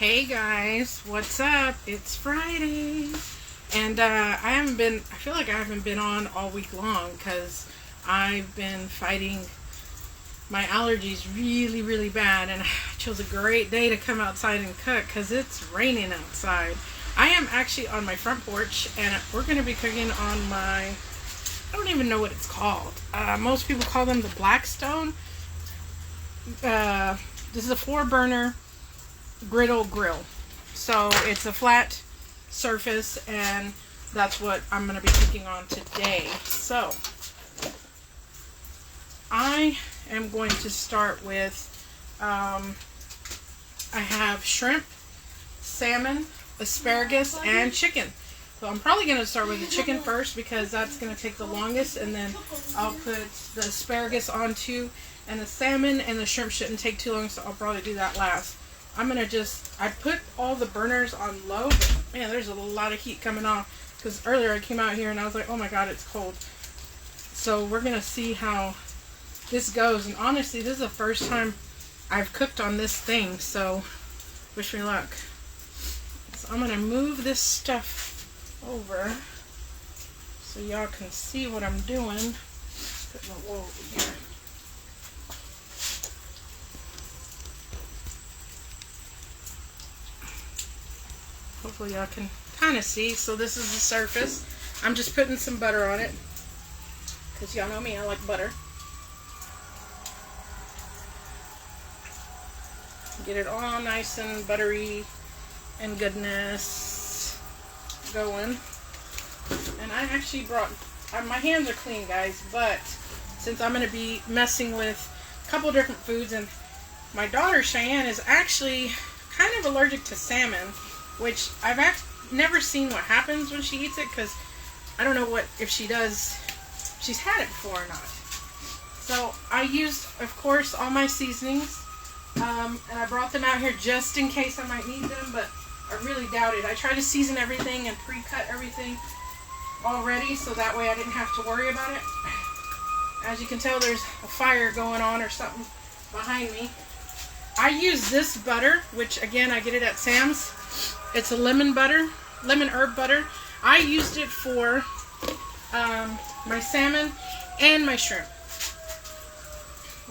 Hey guys, what's up? It's Friday, and I feel like I haven't been on all week long because I've been fighting my allergies really bad, and I chose a great day to come outside and cook because it's raining outside. I am actually on my front porch, and we're going to be cooking on my, I don't even know what it's called. Most people call them the Blackstone. This is a 4-burner griddle grill. So it's a flat surface, and that's what I'm going to be cooking on today. So I am going to start with, I have shrimp, salmon, asparagus, and chicken. So I'm probably going to start with the chicken first because that's going to take the longest, and then I'll put the asparagus on too, and the salmon and the shrimp shouldn't take too long, so I'll probably do that last. I'm going to I put all the burners on low, but man, there's a lot of heat coming off because earlier I came out here and I was like, oh my god, it's cold. So we're going to see how this goes, and honestly, this is the first time I've cooked on this thing, so wish me luck. So I'm going to move this stuff over so y'all can see what I'm doing. Put my wool over here. Hopefully y'all can kind of see. So this is the surface. I'm just putting some butter on it because y'all know me, I like butter. Get it all nice and buttery and goodness going. And I actually brought, my hands are clean guys, but since I'm going to be messing with a couple different foods, and my daughter Cheyenne is actually kind of allergic to salmon, which I've never seen what happens when she eats it, because I don't know what, if she does, she's had it before or not. So I used, of course, all my seasonings, and I brought them out here just in case I might need them, but I really doubt it. I try to season everything and pre-cut everything already, so that way I didn't have to worry about it. As you can tell, there's a fire going on or something behind me. I use this butter, which again, I get it at Sam's. It's a lemon herb butter. I used it for my salmon and my shrimp.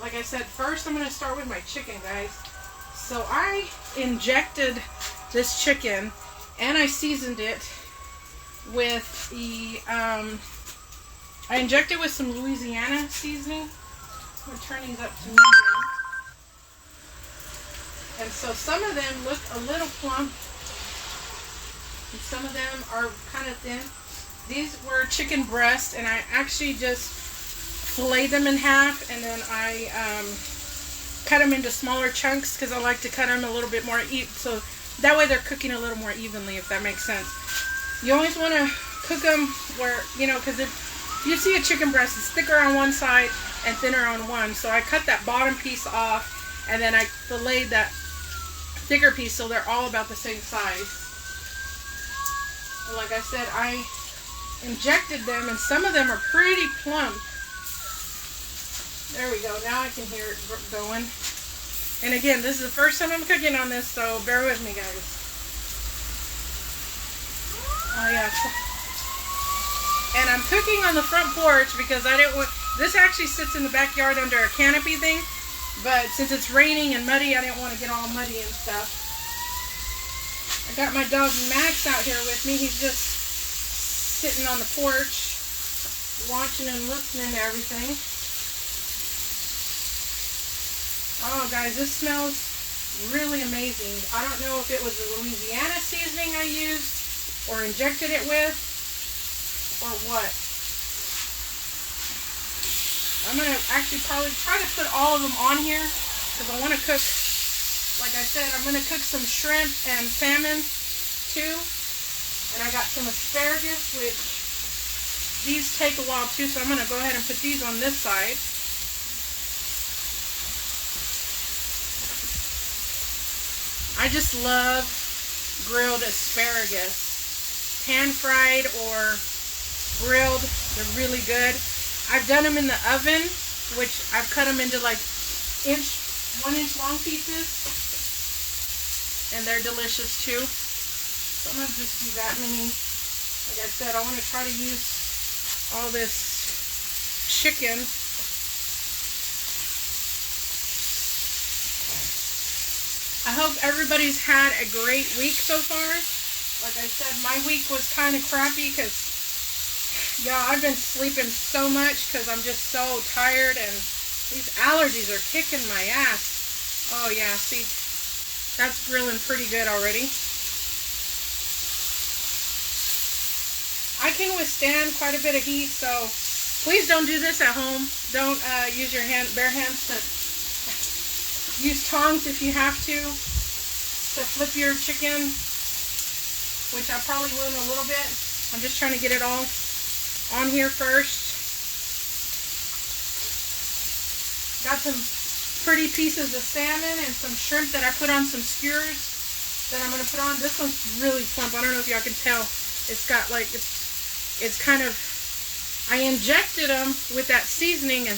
Like I said, first I'm going to start with my chicken, guys. So I injected this chicken and I seasoned it with the, I injected with some Louisiana seasoning. I'm going to turn these up to medium. And so some of them look a little plump, and some of them are kind of thin. These were chicken breasts, and I actually just filleted them in half, and then I cut them into smaller chunks because I like to cut them a little bit more so that way they're cooking a little more evenly, if that makes sense. You always want to cook them where, you know, because if you see a chicken breast, it's thicker on one side and thinner on one. So I cut that bottom piece off, and then I filleted that thicker piece so they're all about the same size. And like I said, I injected them, and some of them are pretty plump. There we go. Now I can hear it going. And again, this is the first time I'm cooking on this, so bear with me, guys. Oh yeah. And I'm cooking on the front porch because I didn't want, this actually sits in the backyard under a canopy thing, but since it's raining and muddy, I didn't want to get all muddy and stuff. I got my dog Max out here with me. He's just sitting on the porch, watching and listening to everything. Oh, guys, this smells really amazing. I don't know if it was the Louisiana seasoning I used or injected it with or what. I'm going to actually probably try to put all of them on here because I want to cook. Like I said, I'm going to cook some shrimp and salmon too. And I got some asparagus, which these take a while too, so I'm going to go ahead and put these on this side. I just love grilled asparagus. Pan fried or grilled, they're really good. I've done them in the oven, which I've cut them into like 1 inch long pieces. and they're delicious too. So I'm gonna just do that many. Like I said, I want to try to use all this chicken. I hope everybody's had a great week so far. Like I said, my week was kind of crappy because, yeah, I've been sleeping so much because I'm just so tired, and these allergies are kicking my ass. Oh yeah, see, that's grilling pretty good already. I can withstand quite a bit of heat, so please don't do this at home. Don't use your bare hands to use tongs if you have to flip your chicken, which I probably will in a little bit. I'm just trying to get it all on here first. Got some pretty pieces of salmon and some shrimp that I put on some skewers that I'm going to put on. This one's really plump. I don't know if y'all can tell. It's got like, it's kind of, I injected them with that seasoning, and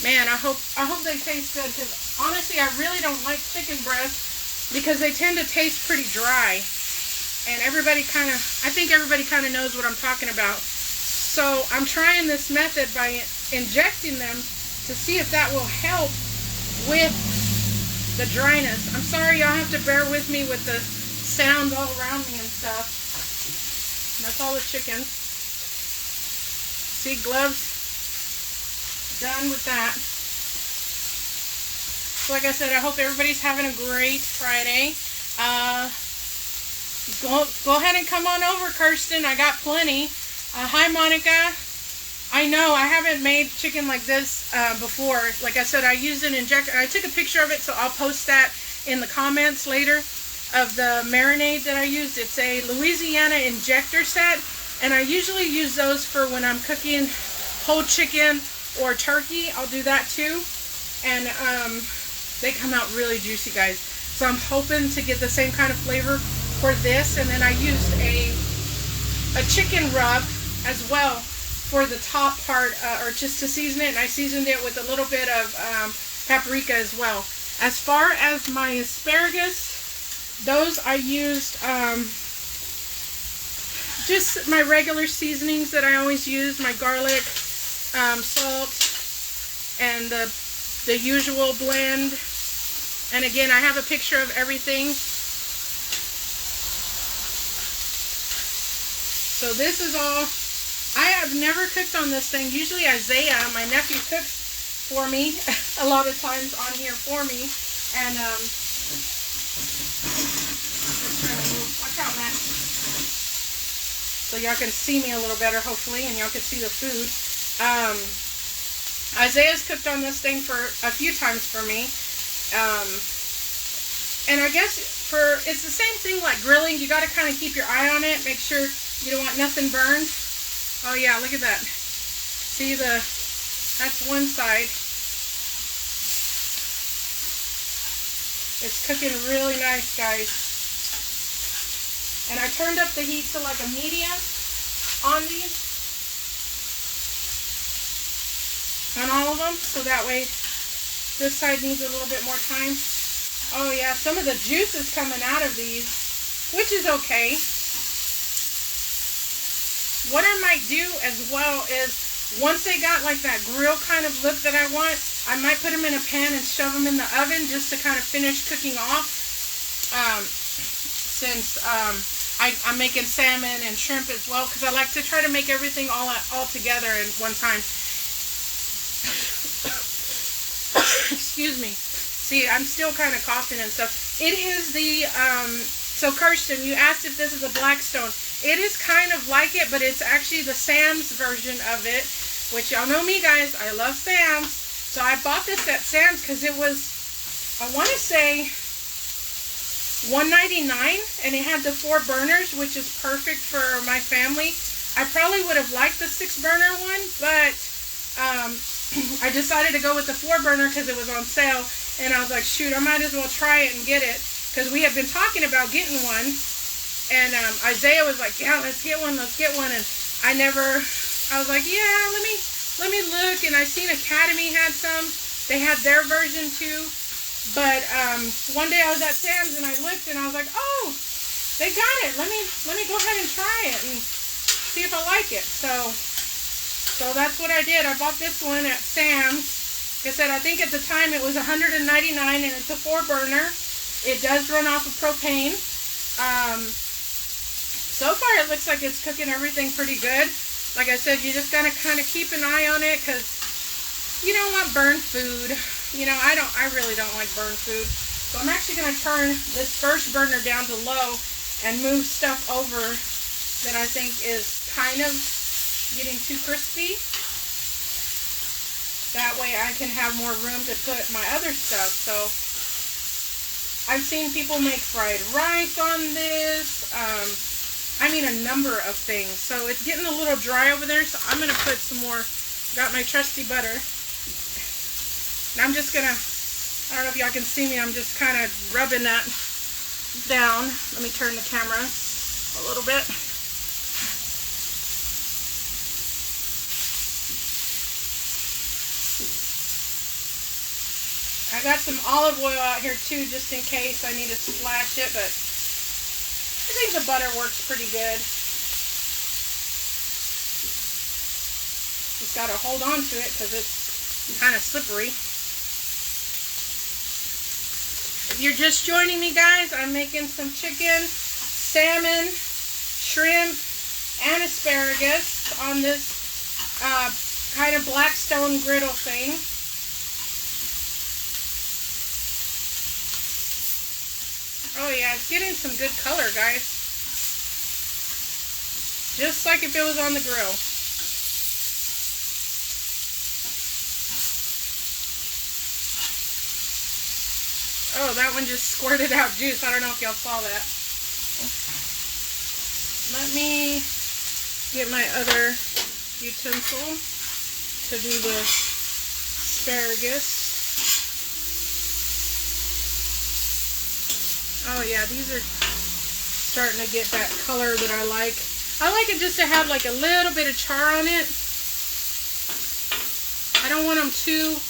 man, I hope they taste good, because honestly, I really don't like chicken breasts because they tend to taste pretty dry. And I think everybody kind of knows what I'm talking about. So I'm trying this method by injecting them to see if that will help with the dryness. I'm sorry, y'all have to bear with me with the sound all around me and stuff. That's all the chicken. See, gloves done with that. So like I said, I hope everybody's having a great Friday. Go ahead and come on over, Kirsten. I got plenty. Hi, Monica. I know I haven't made chicken like this before. Like I said, I used an injector. I took a picture of it, so I'll post that in the comments later of the marinade that I used. It's a Louisiana injector set, and I usually use those for when I'm cooking whole chicken or turkey. I'll do that too, and they come out really juicy, guys. So I'm hoping to get the same kind of flavor for this. And then I used a chicken rub as well for the top part, or just to season it, and I seasoned it with a little bit of paprika as well. As far as my asparagus, those I used just my regular seasonings that I always use, my garlic, salt, and the usual blend. And again, I have a picture of everything. So this is all. I have never cooked on this thing. Usually Isaiah, my nephew, cooks for me a lot of times on here for me. And just trying to move. Watch out, Matt. So y'all can see me a little better, hopefully, and y'all can see the food. Isaiah's cooked on this thing for a few times for me. And I guess it's the same thing like grilling. You got to kind of keep your eye on it. Make sure you don't want nothing burned. Oh yeah, look at that. See, that's one side. It's cooking really nice, guys. And I turned up the heat to like a medium on these. On all of them, so that way this side needs a little bit more time. Oh yeah, some of the juice is coming out of these, which is okay. What I might do as well is, once they got like that grill kind of look that I want, I might put them in a pan and shove them in the oven just to kind of finish cooking off. Since I'm making salmon and shrimp as well, because I like to try to make everything all together at one time. Excuse me. See, I'm still kind of coughing and stuff. It is the, so Kirsten, you asked if this is a Blackstone. It is kind of like it, but it's actually the Sam's version of it, which y'all know me, guys. I love Sam's. So I bought this at Sam's because it was, I want to say, $1.99, and it had the 4 burners, which is perfect for my family. I probably would have liked the 6-burner one, but I decided to go with the 4-burner because it was on sale, and I was like, shoot, I might as well try it and get it, because we had been talking about getting one, and Isaiah was like, yeah, let's get one, and I was like, yeah, let me look, and I seen Academy had some. They had their version too, But one day I was at Sam's and I looked and I was like, oh, they got it. Let me go ahead and try it and see if I like it. So that's what I did. I bought this one at Sam's. Like I said, I think at the time it was $199 and it's a 4-burner. It does run off of propane. So far it looks like it's cooking everything pretty good. Like I said, you just gotta kind of keep an eye on it because you don't want burned food. You know, I really don't like burned food. So I'm actually gonna turn this first burner down to low and move stuff over that I think is kind of getting too crispy. That way I can have more room to put my other stuff. So I've seen people make fried rice on this. I mean a number of things. So it's getting a little dry over there, so I'm going to put some more. Got my trusty butter. And I'm just going to, I don't know if y'all can see me, I'm just kind of rubbing that down. Let me turn the camera a little bit. I got some olive oil out here too, just in case I need to splash it, but I think the butter works pretty good. Just got to hold on to it because it's kind of slippery. If you're just joining me, guys, I'm making some chicken, salmon, shrimp, and asparagus on this kind of Blackstone griddle thing. Oh yeah, it's getting some good color, guys. Just like if it was on the grill. Oh, that one just squirted out juice. I don't know if y'all saw that. Let me get my other utensil to do the asparagus. Oh yeah, these are starting to get that color that I like. I like it just to have like a little bit of char on it. I don't want them too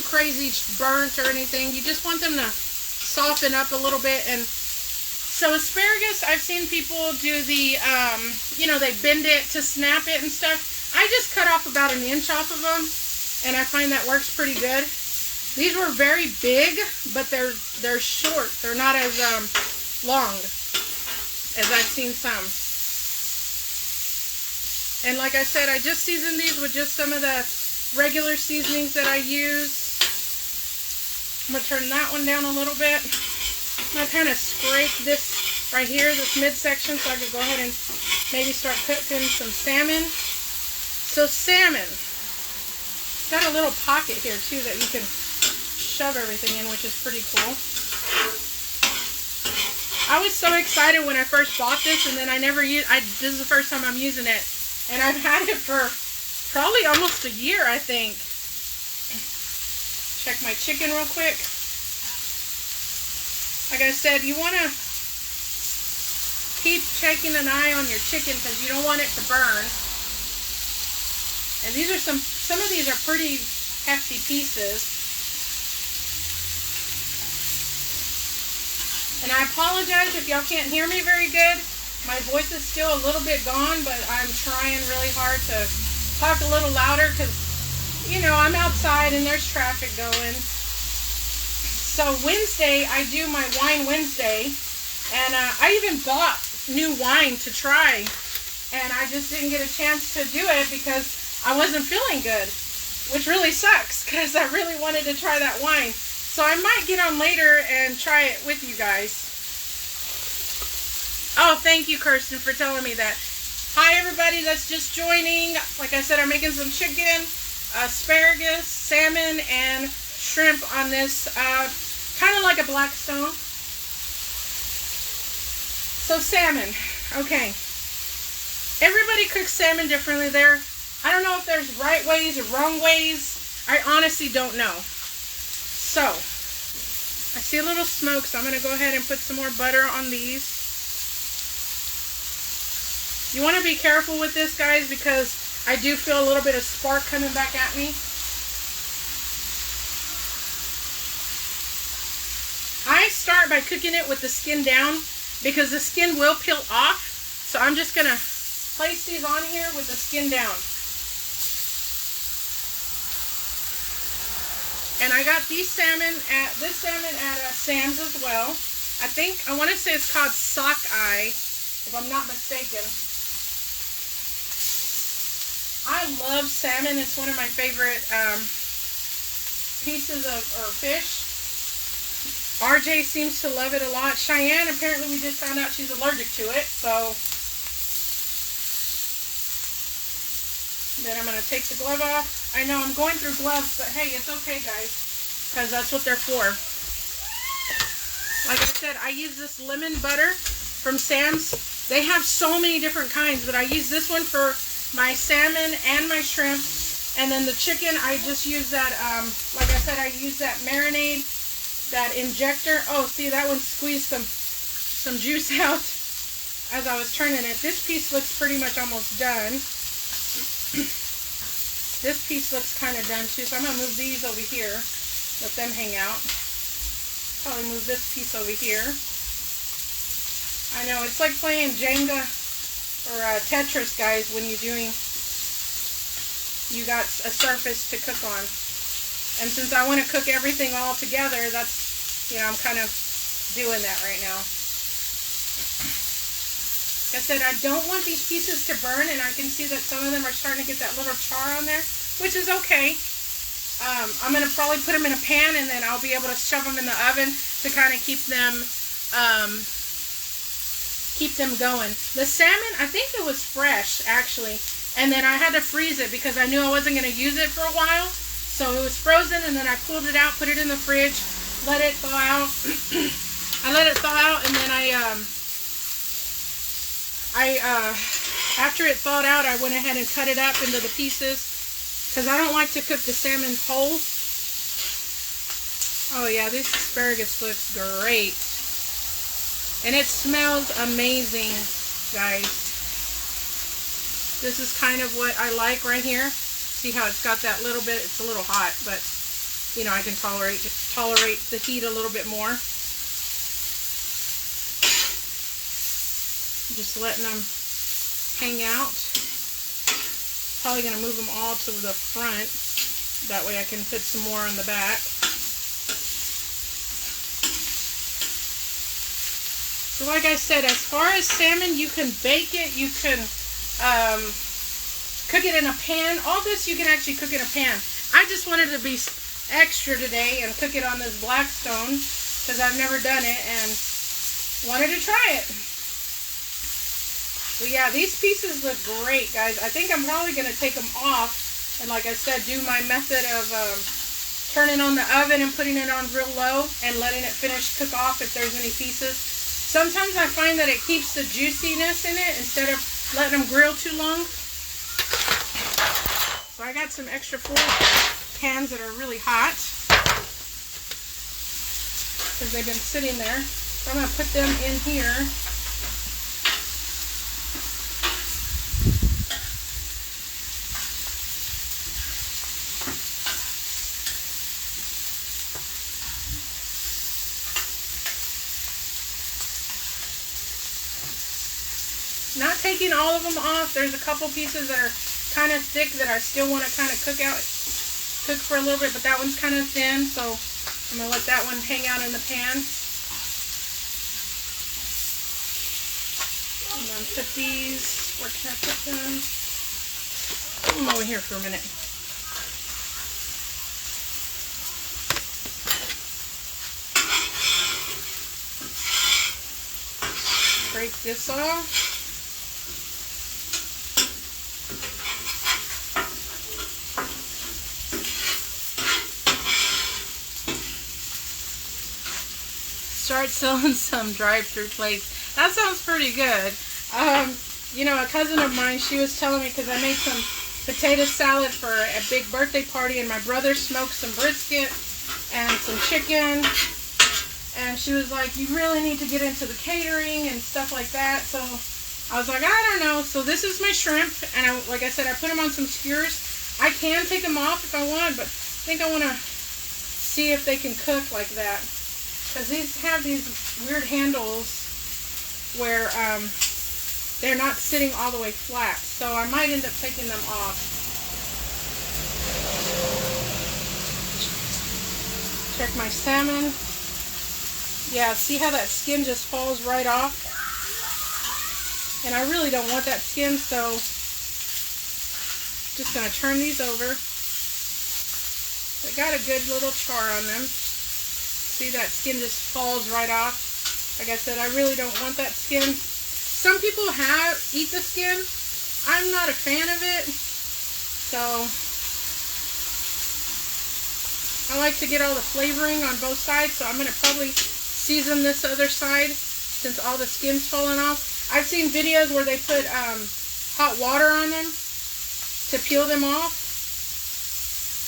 crazy burnt or anything. You just want them to soften up a little bit. And so asparagus, I've seen people do the, you know, they bend it to snap it and stuff. I just cut off about an inch off of them, and I find that works pretty good. These were very big, but they're short. They're not as long as I've seen some. And like I said, I just seasoned these with just some of the regular seasonings that I use. I'm going to turn that one down a little bit. I'm going to kind of scrape this right here, this midsection, so I could go ahead and maybe start cooking some salmon. So salmon. It's got a little pocket here too that you can shove everything in, which is pretty cool. I was so excited when I first bought this, and then I never used. This is the first time I'm using it, and I've had it for probably almost a year, I think. Check my chicken real quick. Like I said, you want to keep checking an eye on your chicken because you don't want it to burn. And these are some of these are pretty hefty pieces. And I apologize if y'all can't hear me very good. My voice is still a little bit gone, but I'm trying really hard to talk a little louder because, you know, I'm outside and there's traffic going. So Wednesday, I do my Wine Wednesday, and I even bought new wine to try, and I just didn't get a chance to do it because I wasn't feeling good, which really sucks because I really wanted to try that wine. So I might get on later and try it with you guys. Oh, thank you, Kirsten, for telling me that. Hi, everybody that's just joining. Like I said, I'm making some chicken, asparagus, salmon, and shrimp on this, kind of like a Blackstone. So salmon, okay. Everybody cooks salmon differently there. I don't know if there's right ways or wrong ways. I honestly don't know. So, I see a little smoke, so I'm going to go ahead and put some more butter on these. You want to be careful with this, guys, because I do feel a little bit of spark coming back at me. start by cooking it with the skin down because the skin will peel off. So I'm just gonna place these on here with the skin down. And I got this salmon at Sam's as well. I want to say it's called sockeye, if I'm not mistaken. I love salmon. It's one of my favorite pieces of fish. RJ seems to love it a lot. Cheyenne, apparently we just found out she's allergic to it. So then I'm going to take the glove off. I know I'm going through gloves, but hey, it's okay, guys, because that's what they're for. Like I said, I use this lemon butter from Sam's. They have so many different kinds, but I use this one for my salmon and my shrimp. And then the chicken, I just use that, like I said, I use that marinade, that injector. Oh, see, that one squeezed some juice out as I was turning it. This piece looks pretty much almost done. This piece looks kind of done too, so I'm going to move these over here. Let them hang out. Probably move this piece over here. I know, it's like playing Jenga or Tetris, guys, when you got a surface to cook on. And since I want to cook everything all together, that's, I'm kind of doing that right now. Like I said, I don't want these pieces to burn, and I can see that some of them are starting to get that little char on there, which is okay. I'm going to probably put them in a pan, and then I'll be able to shove them in the oven to kind of keep them going. The salmon, I think it was fresh, actually, and then I had to freeze it because I knew I wasn't going to use it for a while. So it was frozen, and then I pulled it out, put it in the fridge, let it thaw out. I let it thaw out, and then after it thawed out, I went ahead and cut it up into the pieces because I don't like to cook the salmon whole. Oh yeah, this asparagus looks great. And it smells amazing, guys. This is kind of what I like right here. See how it's got that little bit, it's a little hot, but I can tolerate the heat a little bit more. Just letting them hang out. Probably going to move them all to the front. That way I can put some more on the back. So like I said, as far as salmon, you can bake it, you can cook it in a pan. All this you can actually cook in a pan. I just wanted to be extra today and cook it on this Blackstone because I've never done it and wanted to try it. So yeah, these pieces look great, guys. I think I'm probably going to take them off and, like I said, do my method of turning on the oven and putting it on real low and letting it cook off if there's any pieces. Sometimes I find that it keeps the juiciness in it instead of letting them grill too long. So I got some extra full pans that are really hot because they've been sitting there. So I'm going to put them in here. Not taking all of them off. There's a couple pieces that are kind of thick that I still want to kind of cook for a little bit, but that one's kind of thin, so I'm going to let that one hang out in the pan. I'm going to put these, where can I put them? Put them over here for a minute. Break this off. Start selling some drive-through plates. That sounds pretty good. A cousin of mine, she was telling me, because I made some potato salad for a big birthday party, and my brother smoked some brisket and some chicken, and she was like, you really need to get into the catering and stuff like that. So I was like, I don't know. So this is my shrimp, and like I said, I put them on some skewers. I can take them off if I want, but I think I want to see if they can cook like that. because these have these weird handles where they're not sitting all the way flat. So I might end up taking them off. Check my salmon. Yeah, see how that skin just falls right off? And I really don't want that skin, so just going to turn these over. They got a good little char on them. See, that skin just falls right off. Like I said, I really don't want that skin. Some people eat the skin. I'm not a fan of it. So I like to get all the flavoring on both sides. So I'm going to probably season this other side since all the skin's falling off. I've seen videos where they put hot water on them to peel them off.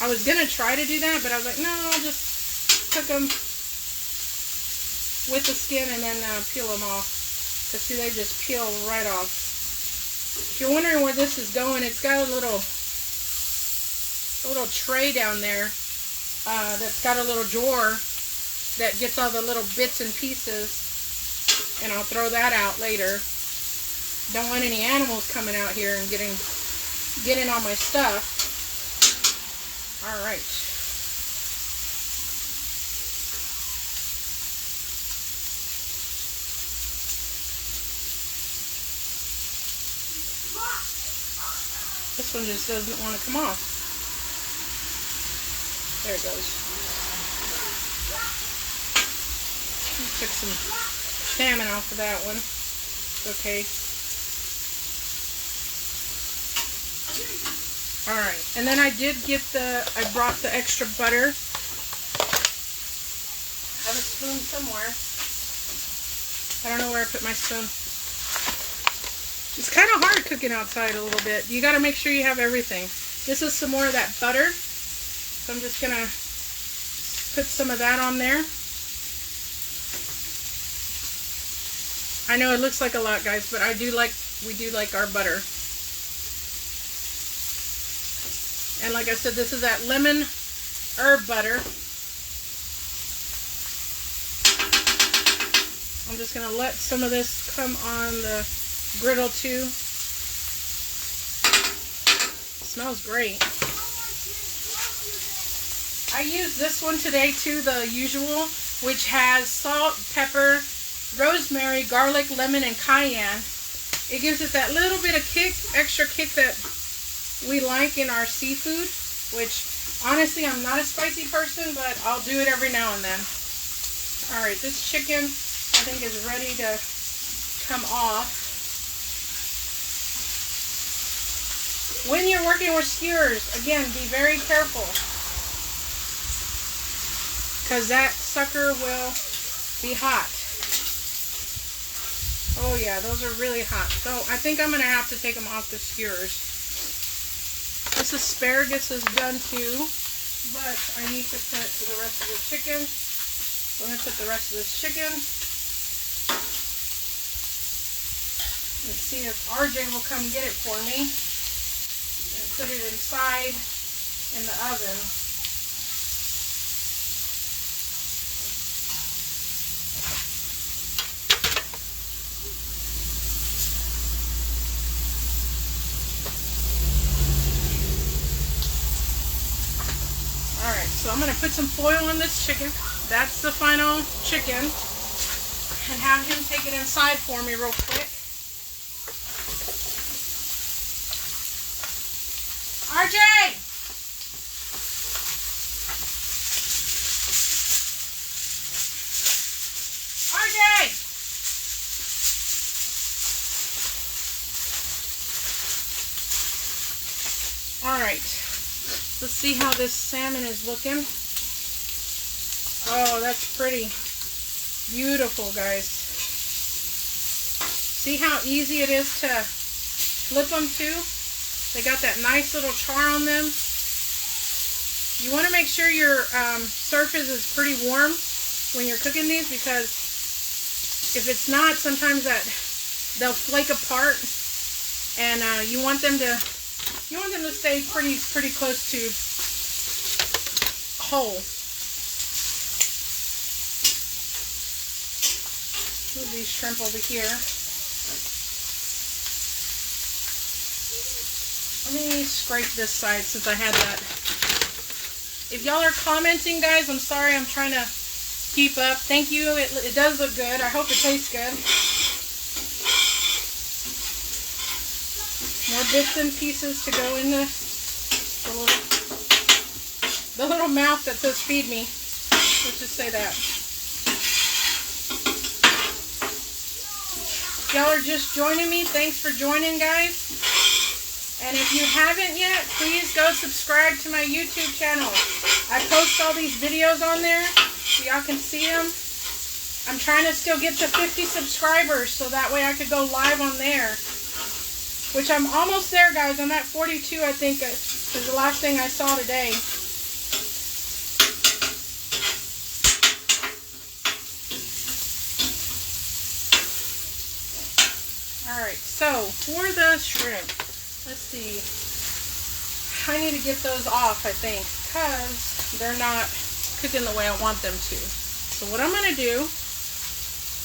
I was going to try to do that, but I was like, no, I'll just cook them with the skin and then peel them off. Because see, they just peel right off. If you're wondering where this is going, it's got a little tray down there that's got a little drawer that gets all the little bits and pieces. And I'll throw that out later. Don't want any animals coming out here and getting all my stuff. All right. This one just doesn't want to come off. There it goes. Took some salmon off of that one. Okay. Alright. And then I brought the extra butter. I have a spoon somewhere. I don't know where I put my spoon. It's kind of hard cooking outside a little bit. You got to make sure you have everything. This is some more of that butter. So I'm just going to put some of that on there. I know it looks like a lot, guys, but we do like our butter. And like I said, this is that lemon herb butter. I'm just going to let some of this come on the griddle too. It smells great. I used this one today too, the usual, which has salt, pepper, rosemary, garlic, lemon, and cayenne. It gives it that little bit of extra kick that we like in our seafood, which honestly I'm not a spicy person, but I'll do it every now and then. Alright, this chicken I think is ready to come off. When you're working with skewers, again, be very careful, because that sucker will be hot. Oh yeah, those are really hot. So I think I'm going to have to take them off the skewers. This asparagus is done too, but I need to put the rest of the chicken. So I'm going to put the rest of this chicken. Let's see if RJ will come get it for me. And put it inside in the oven. Alright, so I'm going to put some foil on this chicken. That's the final chicken. And have him take it inside for me real quick. RJ! RJ! Alright. Let's see how this salmon is looking. Oh, that's pretty. Beautiful, guys. See how easy it is to flip them too? They got that nice little char on them. You want to make sure your surface is pretty warm when you're cooking these, because if it's not, sometimes they'll flake apart, and you want them to stay pretty close to whole. Move these shrimp over here. Let me scrape this side since I had that. If y'all are commenting, guys, I'm sorry. I'm trying to keep up. Thank you. It does look good. I hope it tastes good. More bits and pieces to go in the little mouth that says feed me. Let's just say that. Y'all are just joining me. Thanks for joining, guys. And if you haven't yet, please go subscribe to my YouTube channel. I post all these videos on there so y'all can see them. I'm trying to still get to 50 subscribers so that way I could go live on there. Which I'm almost there, guys. I'm at 42, I think, is the last thing I saw today. Alright, so for the shrimp, let's see. I need to get those off, I think, because they're not cooking the way I want them to. So what I'm going to do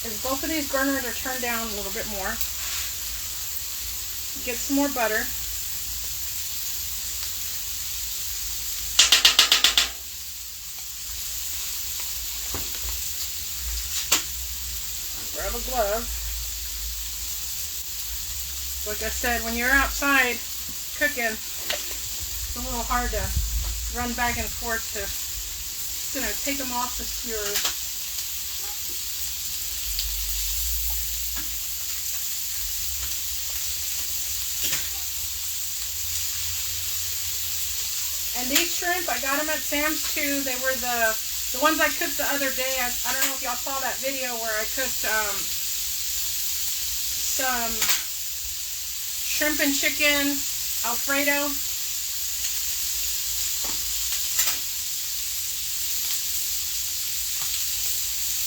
is both of these burners are turned down a little bit more. Get some more butter. Grab a glove. Like I said, when you're outside cooking, it's a little hard to run back and forth to, just gonna take them off the skewers. And these shrimp, I got them at Sam's too. They were the ones I cooked the other day. I don't know if y'all saw that video where I cooked some shrimp and chicken Alfredo.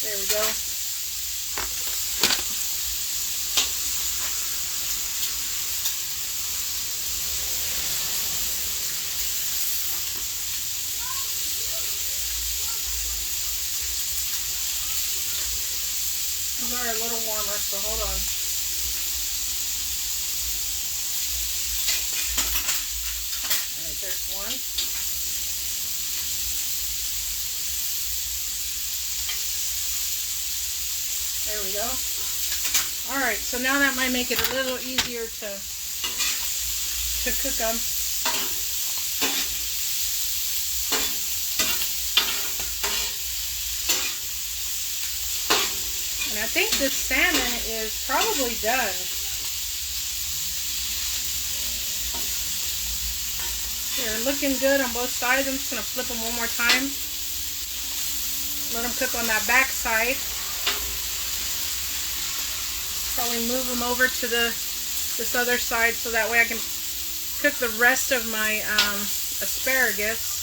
There we go. These are a little warmer, so hold on. Alright, there's one. There we go. Alright, so now that might make it a little easier to cook them. And I think this salmon is probably done. They're looking good on both sides. I'm just going to flip them one more time. Let them cook on that back side. Probably move them over to this other side so that way I can cook the rest of my asparagus.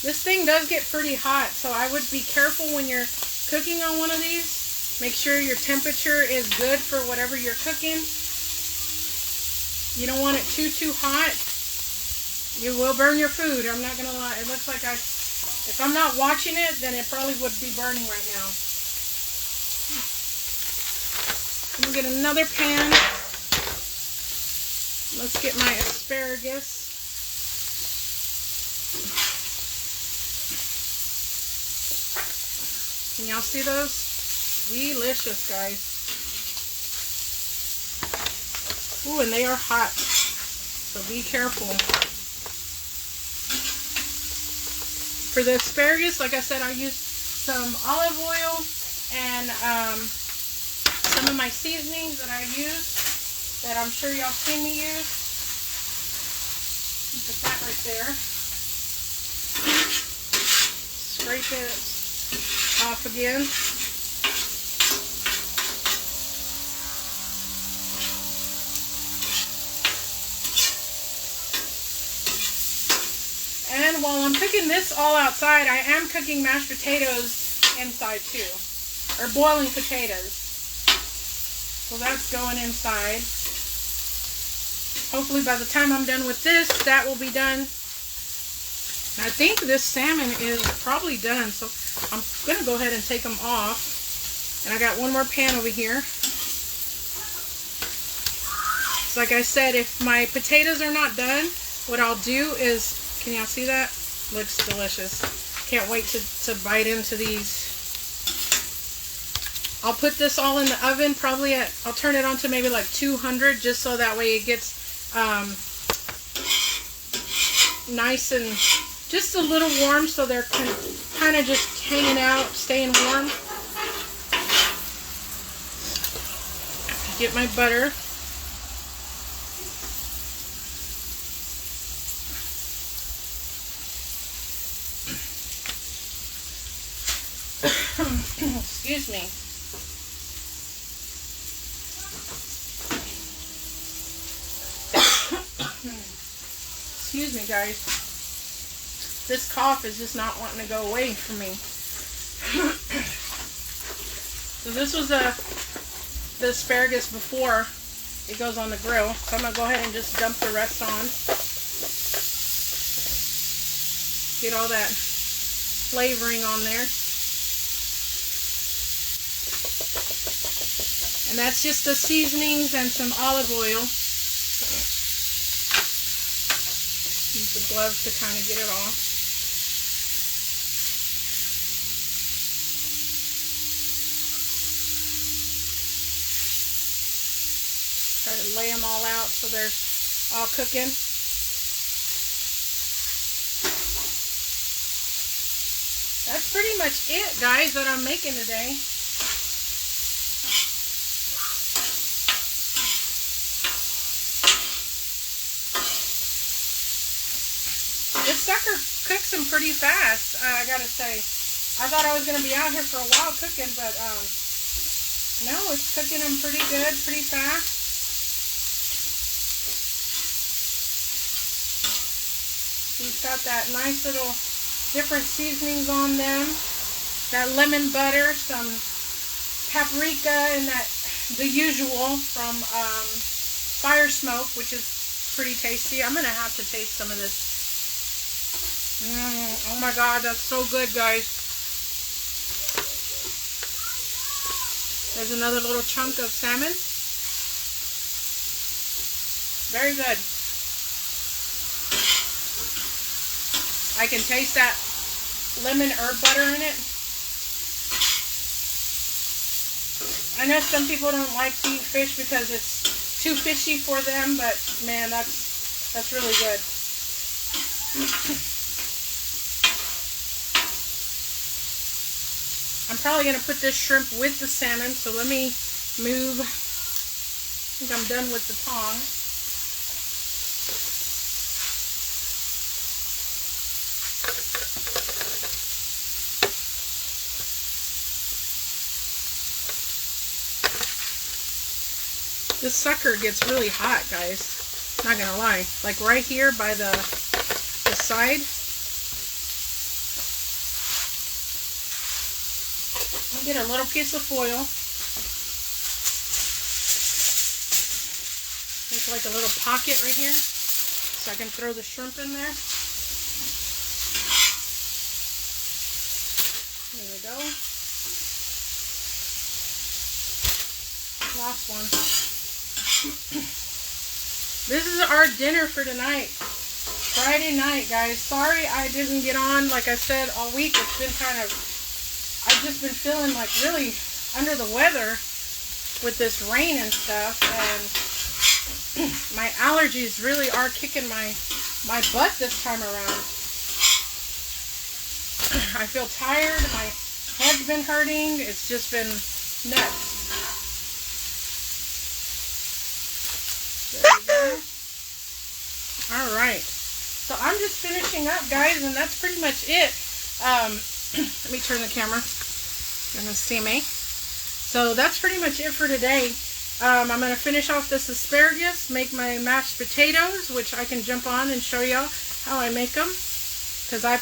This thing does get pretty hot, so I would be careful when you're cooking on one of these. Make sure your temperature is good for whatever you're cooking. You don't want it too hot. You will burn your food. I'm not gonna lie. It looks like if I'm not watching it, then it probably would be burning right now. I'm gonna get another pan. Let's get my asparagus. Can y'all see those? Delicious, guys. Ooh, and they are hot, so be careful. For the asparagus, like I said, I used some olive oil and some of my seasonings that I use that I'm sure y'all seen me use. Put that right there. Scrape it off again. And while I'm cooking this all outside, I am cooking mashed potatoes inside too, or boiling potatoes. So that's going inside. Hopefully by the time I'm done with this, that will be done. I think this salmon is probably done, so I'm gonna go ahead and take them off. And I got one more pan over here. So like I said, if my potatoes are not done, what I'll do is, can y'all see that? Looks delicious. Can't wait to bite into these. I'll put this all in the oven, probably I'll turn it on to maybe like 200, just so that way it gets nice and just a little warm, so they're kind of just hanging out, staying warm. Get my butter. Excuse me. Excuse me, guys. This cough is just not wanting to go away from me. So this was the asparagus before it goes on the grill. So I'm going to go ahead and just dump the rest on. Get all that flavoring on there. And that's just the seasonings and some olive oil. Use the gloves to kind of get it off. Try to lay them all out so they're all cooking. That's pretty much it, guys, that I'm making today. This sucker cooks them pretty fast, I gotta say. I thought I was gonna be out here for a while cooking, but no, it's cooking them pretty good, pretty fast. We've got that nice little different seasonings on them. That lemon butter, some paprika, and that the usual from Fire Smoke, which is pretty tasty. I'm gonna have to taste some of this. Oh my God, that's so good, guys. There's another little chunk of salmon. Very good. I can taste that lemon herb butter in it. I know some people don't like to eat fish because it's too fishy for them, but man, that's really good. I'm probably going to put this shrimp with the salmon, so let me move. I think I'm done with the tong. This sucker gets really hot, guys. Not going to lie. Like right here by the side. I'll get a little piece of foil. Make like a little pocket right here so I can throw the shrimp in there. There we go. Last one. This is our dinner for tonight. Friday night, guys. Sorry I didn't get on, like I said, all week. It's been kind of, I've just been feeling like really under the weather with this rain and stuff, and my allergies really are kicking my butt this time around. I feel tired, my head's been hurting, it's just been nuts. There we go. Alright, so I'm just finishing up, guys, and that's pretty much it. Let me turn the camera. You're going to see me. So that's pretty much it for today. I'm going to finish off this asparagus, make my mashed potatoes, which I can jump on and show y'all how I make them. Because I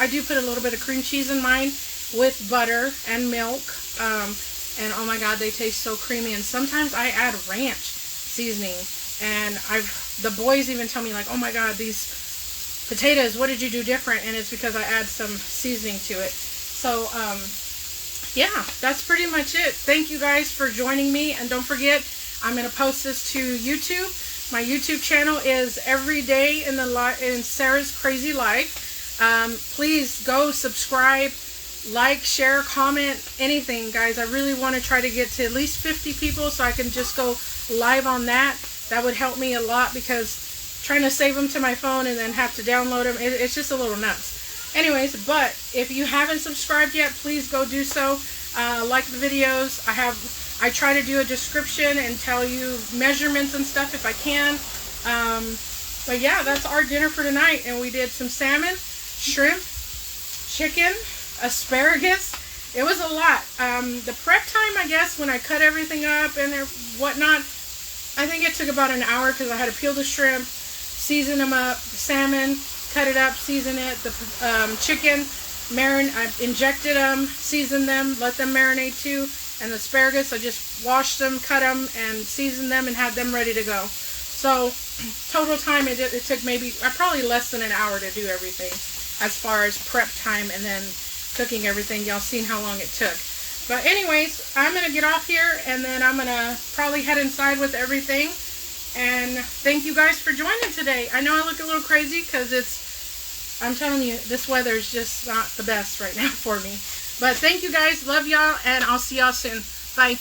do put a little bit of cream cheese in mine with butter and milk. And oh my God, they taste so creamy. And sometimes I add ranch seasoning. And the boys even tell me like, oh my God, these potatoes, what did you do different? And it's because I add some seasoning to it. So, yeah, that's pretty much it. Thank you guys for joining me. And don't forget, I'm going to post this to YouTube. My YouTube channel is Every Day in Sarah's Crazy Life. Please go subscribe, like, share, comment, anything, guys. I really want to try to get to at least 50 people so I can just go live on that. That would help me a lot, because trying to save them to my phone and then have to download them, it's just a little nuts. Anyways, but if you haven't subscribed yet, please go do so. Like the videos. I try to do a description and tell you measurements and stuff if I can. But yeah, that's our dinner for tonight. And we did some salmon, shrimp, chicken, asparagus. It was a lot. The prep time, I guess, when I cut everything up and whatnot, I think it took about an hour, because I had to peel the shrimp, season them up, the salmon, cut it up, season it, the chicken, I injected them, seasoned them, let them marinate too, and the asparagus, I just washed them, cut them, and seasoned them, and had them ready to go. So, total time, it took maybe, probably less than an hour to do everything, as far as prep time and then cooking everything. Y'all seen how long it took. But anyways, I'm going to get off here, and then I'm going to probably head inside with everything. And thank you guys for joining today. I know I look a little crazy because I'm telling you, this weather is just not the best right now for me. But thank you guys. Love y'all, and I'll see y'all soon. Bye.